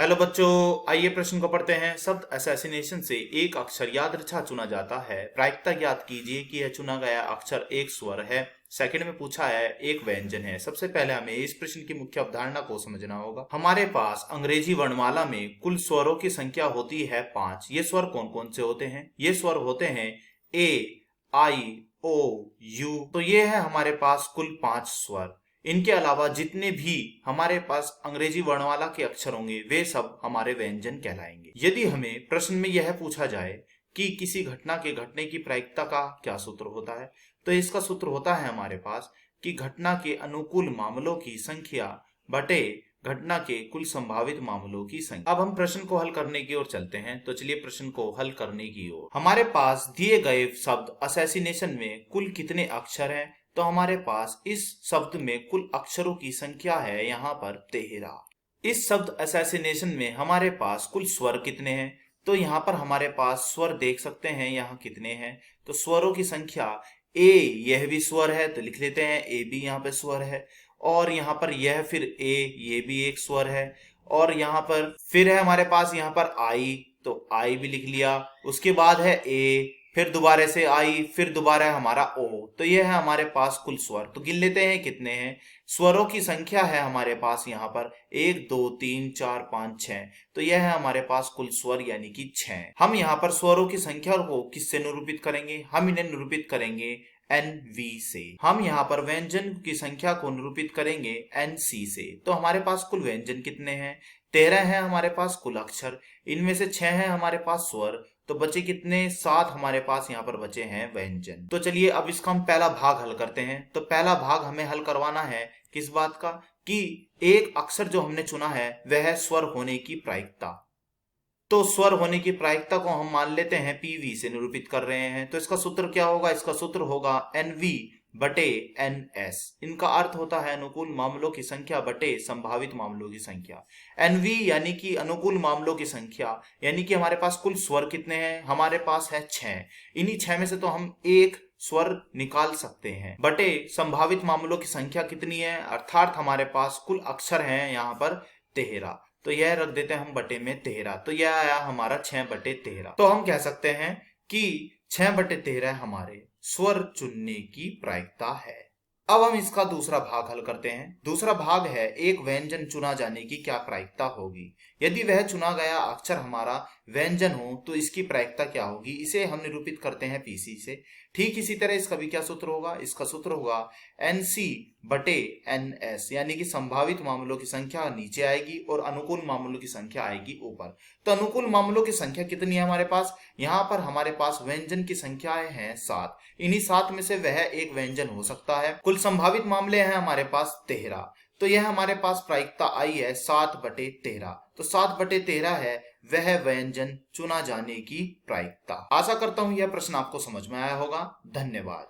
Hello बच्चों, आइए प्रश्न को पढ़ते हैं। शब्द असैसिनेशन से एक अक्षर या दृच्छा चुना जाता है। प्रायिकता ज्ञात कीजिए कि यह चुना गया अक्षर एक स्वर है। सेकंड में पूछा है एक व्यंजन है। सबसे पहले हमें इस प्रश्न की मुख्य अवधारणा को समझना होगा। हमारे पास अंग्रेजी वर्णमाला में कुल स्वरों की संख्या होती है 5। ये स्वर कौन कौन से होते हैं? ये स्वर होते हैं ए, आई, ओ, यू। तो ये है हमारे पास कुल 5 स्वर। इनके अलावा जितने भी हमारे पास अंग्रेजी वर्णमाला के अक्षर होंगे वे सब हमारे व्यंजन कहलाएंगे। यदि हमें प्रश्न में यह पूछा जाए कि किसी घटना के घटने की प्रायिकता का क्या सूत्र होता है, तो इसका सूत्र होता है हमारे पास कि घटना के अनुकूल मामलों की संख्या बटे घटना के कुल संभावित मामलों की संख्या। अब हम प्रश्न को हल करने की ओर चलते हैं। तो चलिए प्रश्न को हल करने की ओर। हमारे पास दिए गए शब्द असैसिनेशन में कुल कितने अक्षर हैं? तो हमारे पास इस शब्द में कुल अक्षरों की संख्या है यहाँ पर 13। इस शब्द असैसिनेशन में हमारे पास कुल स्वर कितने हैं? तो यहाँ पर हमारे पास स्वर देख सकते हैं यहाँ कितने हैं। तो स्वरों की संख्या ए, यह भी स्वर है तो लिख लेते हैं ए भी यहाँ पे स्वर है। और यहाँ पर यह फिर ए, ये भी एक स्वर है। और यहाँ पर फिर है हमारे पास यहाँ पर आई, तो आई भी लिख लिया। उसके बाद है ए, फिर दोबारा से आई, फिर दोबारा है हमारा ओ। तो यह है हमारे पास कुल स्वर। तो गिन लेते हैं कितने हैं। स्वरों की संख्या है हमारे पास यहाँ पर 1 2 3 4 5 6। तो यह है हमारे पास कुल स्वर यानी कि 6। हम यहाँ पर स्वरों की संख्या को किससे निरूपित करेंगे? हम इन्हें निरूपित करेंगे NV से। हम यहाँ पर व्यंजन की संख्या को निरूपित करेंगे NC से। तो हमारे पास कुल व्यंजन कितने हैं? 13 है हमारे पास कुल अक्षर। इनमें से 6 है हमारे पास स्वर। तो बचे कितने? 7 हमारे पास यहाँ पर बचे हैं व्यंजन। तो चलिए अब इसका हम पहला भाग हल करते हैं। तो पहला भाग हमें हल करवाना है किस बात का? कि एक अक्षर जो हमने चुना है वह स्वर होने की प्रायिकता। तो स्वर होने की प्रायिकता को हम मान लेते हैं PV से निरूपित कर रहे हैं। तो इसका सूत्र क्या होगा? इसका सूत्र होगा NV बटे NS। इनका अर्थ होता है अनुकूल मामलों की संख्या बटे संभावित मामलों की संख्या। NV यानी कि अनुकूल मामलों की संख्या, यानी कि हमारे पास कुल स्वर कितने हैं? हमारे पास है 6। इन्हीं 6 में से तो हम एक स्वर निकाल सकते हैं। बटे संभावित मामलों की संख्या कितनी है? अर्थात हमारे पास कुल अक्षर हैं यहाँ पर 13। तो यह रख देते हैं हम बटे में 13। तो यह आया हमारा 6/13। तो हम कह सकते हैं कि 6/13 हमारे स्वर चुनने की प्रायिकता है। अब हम इसका दूसरा भाग हल करते हैं। दूसरा भाग है एक व्यंजन चुना जाने की क्या प्रायिकता होगी। यदि वह चुना गया अक्षर हमारा व्यंजन हो तो इसकी प्रायिकता क्या होगी? इसे हम निरूपित करते हैं PC से। ठीक इसी तरह इसका भी क्या सूत्र होगा? इसका सूत्र होगा NC बटे NS, यानी कि संभावित मामलों की संख्या नीचे आएगी और अनुकूल मामलों की संख्या आएगी ऊपर। तो अनुकूल मामलों की संख्या कितनी है हमारे पास? यहाँ पर हमारे पास व्यंजन की संख्याएं हैं 7। इन्हीं 7 में से वह एक व्यंजन हो सकता है। कुल संभावित मामले हैं हमारे पास 13। तो यह हमारे पास प्रायिकता आई है 7/13। तो 7/13 है वह व्यंजन चुना जाने की प्रायिकता। आशा करता हूं यह प्रश्न आपको समझ में आया होगा। धन्यवाद।